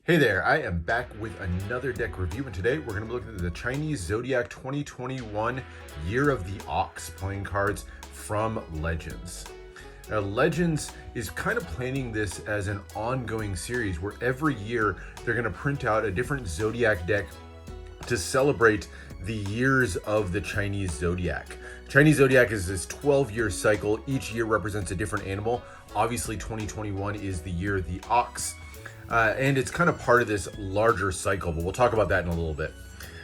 Hey there, I am back with another deck review, and today we're going to be looking at the Chinese Zodiac 2021 Year of the Ox playing cards from Legends. Now, Legends is kind of planning this as an ongoing series where every year they're going to print out a different Zodiac deck to celebrate the years of the Chinese Zodiac. Chinese Zodiac is this 12-year cycle. Each year represents a different animal. Obviously, 2021 is the year of the ox. And it's kind of part of this larger cycle, but we'll talk about that in a little bit.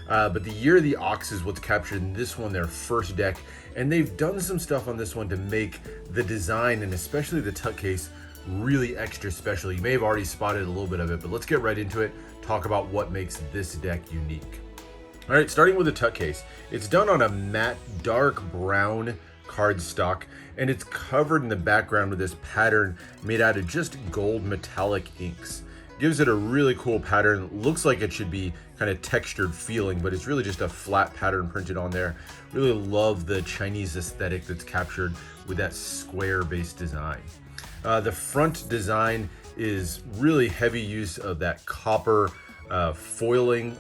But the Year of the Ox is what's captured in this one, their first deck, and they've done some stuff on this one to make the design and especially the tuck case really extra special. You may have already spotted a little bit of it, but let's get right into it, talk about what makes this deck unique. All right, starting with the tuck case. It's done on a matte dark brown cardstock, and it's covered in the background with this pattern made out of just gold metallic inks. Gives it a really cool pattern. Looks like it should be kind of textured feeling, but it's really just a flat pattern printed on there. Really love the Chinese aesthetic that's captured with that square based design. The front design is really heavy use of that copper foiling.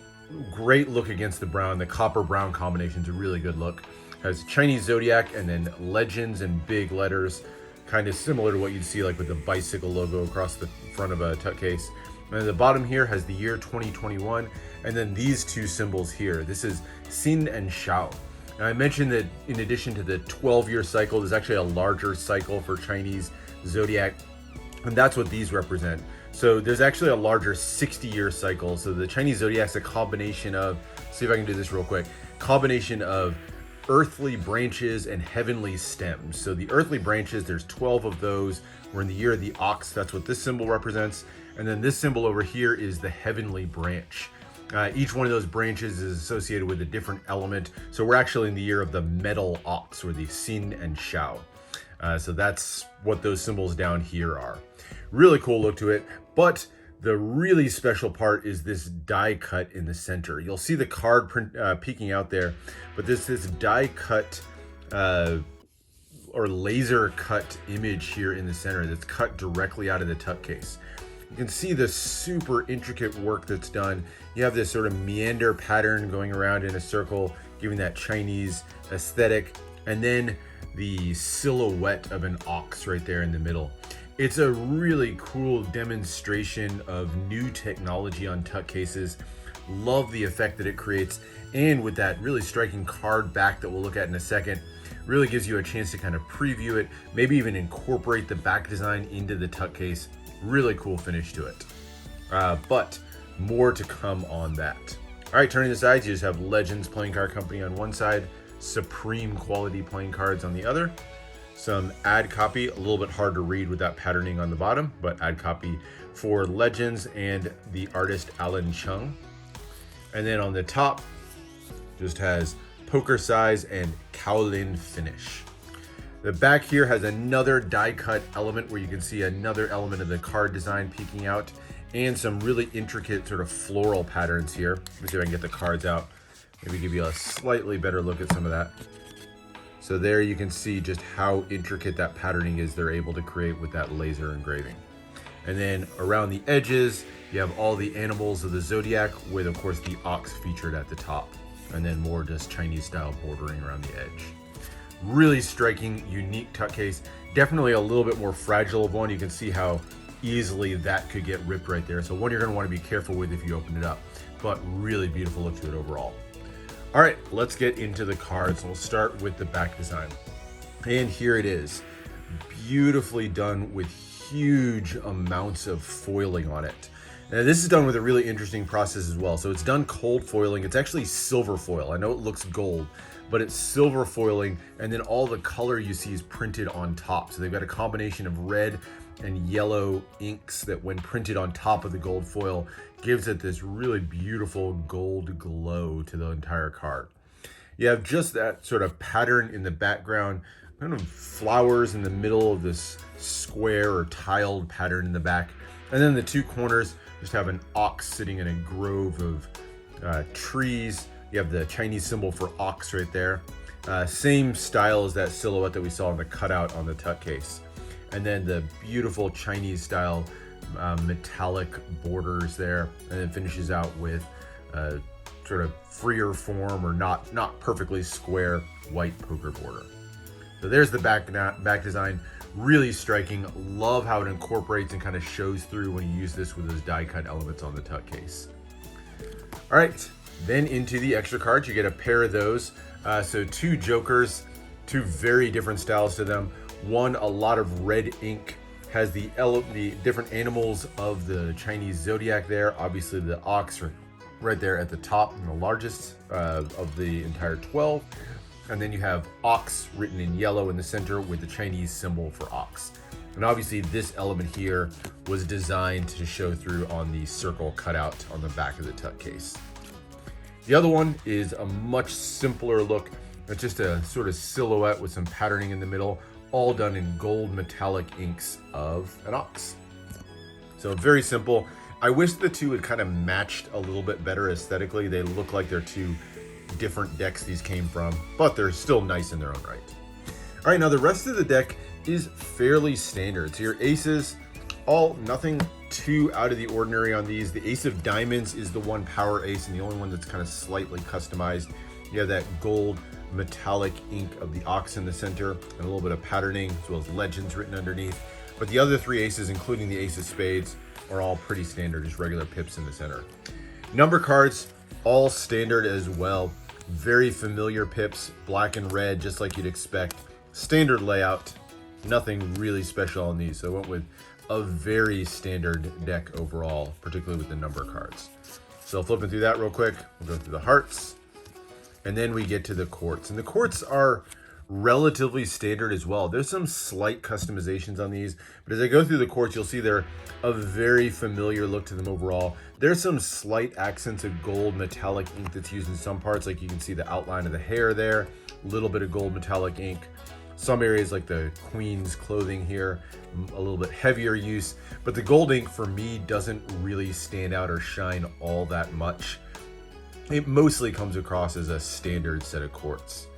Great look against the brown. The copper brown combination is a really good look. Has Chinese Zodiac and then Legends in big letters, kind of similar to what you'd see like with the bicycle logo across the front of a tuck case. And the bottom here has the year 2021, and then these two symbols here. This is Xin and Shao. Now, I mentioned that in addition to the 12-year cycle, there's actually a larger cycle for Chinese Zodiac, and that's what these represent. So there's actually a larger 60-year cycle. So the Chinese Zodiac's a combination of, see if I can do this real quick, combination of earthly branches and heavenly stems. So the earthly branches, there's 12 of those. We're in the year of the ox. That's what this symbol represents. And then this symbol over here is the heavenly branch. Each one of those branches is associated with a different element. So we're actually in the year of the metal ox, or the Xin and Shao. So that's what those symbols down here are. Really cool look to it, but the really special part is this die cut in the center. You'll see the card print peeking out there, but this die cut or laser cut image here in the center that's cut directly out of the tuck case. You can see the super intricate work that's done. You have this sort of meander pattern going around in a circle, giving that Chinese aesthetic, and then the silhouette of an ox right there in the middle. It's a really cool demonstration of new technology on tuck cases. Love the effect that it creates, and with that really striking card back that we'll look at in a second, really gives you a chance to kind of preview it, maybe even incorporate the back design into the tuck case. Really cool finish to it. But more to come on that. All right, turning the sides, you just have Legends Playing Card Company on one side, Supreme Quality Playing Cards on the other. Some ad copy, a little bit hard to read with that patterning on the bottom, but ad copy for Legends and the artist Alan Chung. And then on the top, just has poker size and Kowlin finish. The back here has another die cut element where you can see another element of the card design peeking out, and some really intricate sort of floral patterns here. Let me see if I can get the cards out. Maybe give you a slightly better look at some of that. So there you can see just how intricate that patterning is they're able to create with that laser engraving. And then around the edges, you have all the animals of the Zodiac with, of course, the ox featured at the top. And then more just Chinese style bordering around the edge. Really striking, unique tuck case. Definitely a little bit more fragile of one. You can see how easily that could get ripped right there. So one you're going to want to be careful with if you open it up. But really beautiful look to it overall. All right, let's get into the cards. We'll start with the back design. And here it is. Beautifully done with huge amounts of foiling on it. Now, this is done with a really interesting process as well. So it's done cold foiling. It's actually silver foil. I know it looks gold, but it's silver foiling, and then all the color you see is printed on top. So they've got a combination of red and yellow inks that, when printed on top of the gold foil, gives it this really beautiful gold glow to the entire card. You have just that sort of pattern in the background, kind of flowers in the middle of this square or tiled pattern in the back. And then the two corners just have an ox sitting in a grove of trees. You have the Chinese symbol for ox right there. Same style as that silhouette that we saw in the cutout on the tuck case. And then the beautiful Chinese style metallic borders there, and then finishes out with a sort of freer form or not perfectly square white poker border. So there's the back design. Really striking. Love how it incorporates and kind of shows through when you use this with those die cut elements on the tuck case. All right, then into the extra cards, you get a pair of those. So 2 jokers, 2 very different styles to them. One, a lot of red ink, has the different animals of the Chinese zodiac there. Obviously the ox right there at the top and the largest of the entire 12. And then you have ox written in yellow in the center with the Chinese symbol for ox. And obviously this element here was designed to show through on the circle cutout on the back of the tuck case. The other one is a much simpler look. It's just a sort of silhouette with some patterning in the middle, all done in gold metallic inks of an ox. So very simple. I wish the two had kind of matched a little bit better aesthetically. They look like they're 2 different decks these came from, but they're still nice in their own right. All right, now the rest of the deck is fairly standard. So your aces, nothing too out of the ordinary on these. The ace of diamonds is the one power ace and the only one that's kind of slightly customized. You have that gold metallic ink of the ox in the center and a little bit of patterning as well as legends written underneath. But the other 3 aces, including the ace of spades, are all pretty standard, just regular pips in the center. Number cards, all standard as well. Very familiar pips, black and red, just like you'd expect. Standard layout, nothing really special on these. So I went with a very standard deck overall, particularly with the number cards. So flipping through that real quick, we'll go through the hearts, and then we get to the quartz. And the quartz are relatively standard as well. There's some slight customizations on these, but as I go through the quartz, you'll see they're a very familiar look to them overall. There's some slight accents of gold metallic ink that's used in some parts, like you can see the outline of the hair there, a little bit of gold metallic ink. Some areas like the queen's clothing here, a little bit heavier use, but the gold ink for me doesn't really stand out or shine all that much. It mostly comes across as a standard set of quartz.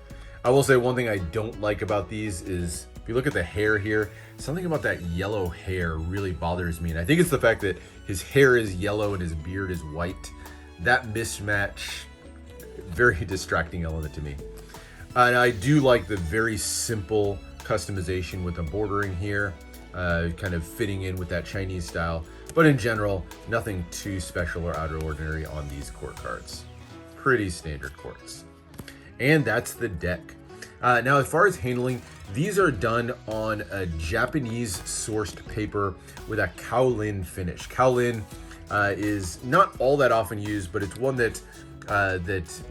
I will say one thing I don't like about these is, if you look at the hair here, something about that yellow hair really bothers me. And I think it's the fact that his hair is yellow and his beard is white. That mismatch, very distracting element to me. And I do like the very simple customization with the bordering here, kind of fitting in with that Chinese style. But in general, nothing too special or out of ordinary on these court cards. Pretty standard quartz. And that's the deck. Now, as far as handling, these are done on a Japanese sourced paper with a kaolin finish. Kaolin is not all that often used, but it's one that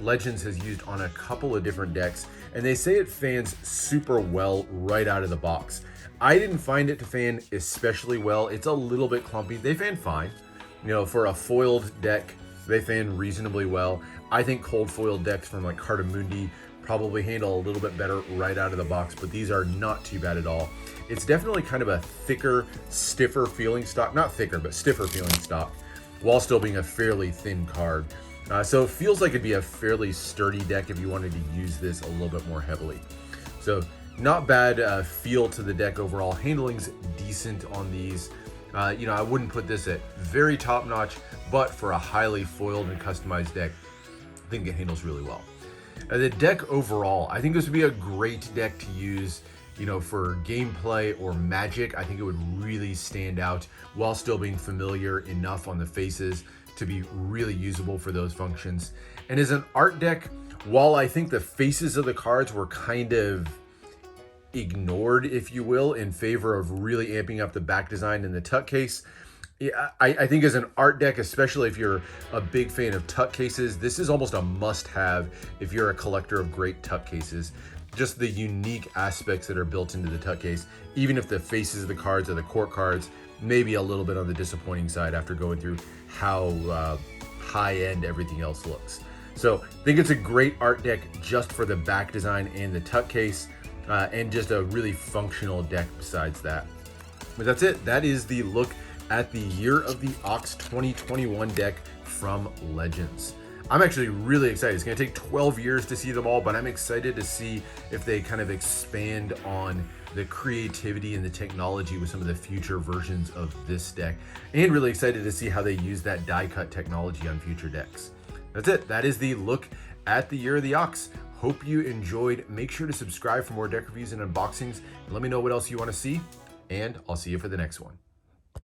Legends has used on a couple of different decks, and they say it fans super well right out of the box. I didn't find it to fan especially well. It's a little bit clumpy. They fan fine. You know, for a foiled deck, they fan reasonably well. I think cold foiled decks from like Cartamundi probably handle a little bit better right out of the box, but these are not too bad at all. It's definitely kind of a thicker, stiffer feeling stock. Not thicker, but stiffer feeling stock, while still being a fairly thin card. So it feels like it'd be a fairly sturdy deck if you wanted to use this a little bit more heavily. So not bad feel to the deck overall. Handling's decent on these. You know, I wouldn't put this at very top notch, but for a highly foiled and customized deck, I think it handles really well. The deck overall, I think this would be a great deck to use, you know, for gameplay or magic. I think it would really stand out while still being familiar enough on the faces to be really usable for those functions. And as an art deck, while I think the faces of the cards were kind of ignored, if you will, in favor of really amping up the back design in the tuck case, I think as an art deck, especially if you're a big fan of tuck cases, this is almost a must-have if you're a collector of great tuck cases. Just the unique aspects that are built into the tuck case, even if the faces of the cards are the court cards, maybe a little bit on the disappointing side after going through how high-end everything else looks. So I think it's a great art deck just for the back design and the tuck case, and just a really functional deck besides that. But that's it. That is the look at the Year of the Ox 2021 deck from Legends. I'm actually really excited. It's going to take 12 years to see them all, but I'm excited to see if they kind of expand on the creativity and the technology with some of the future versions of this deck, and really excited to see how they use that die cut technology on future decks. That's it. That is the look at the Year of the Ox. Hope you enjoyed. Make sure to subscribe for more deck reviews and unboxings, and let me know what else you want to see, and I'll see you for the next one.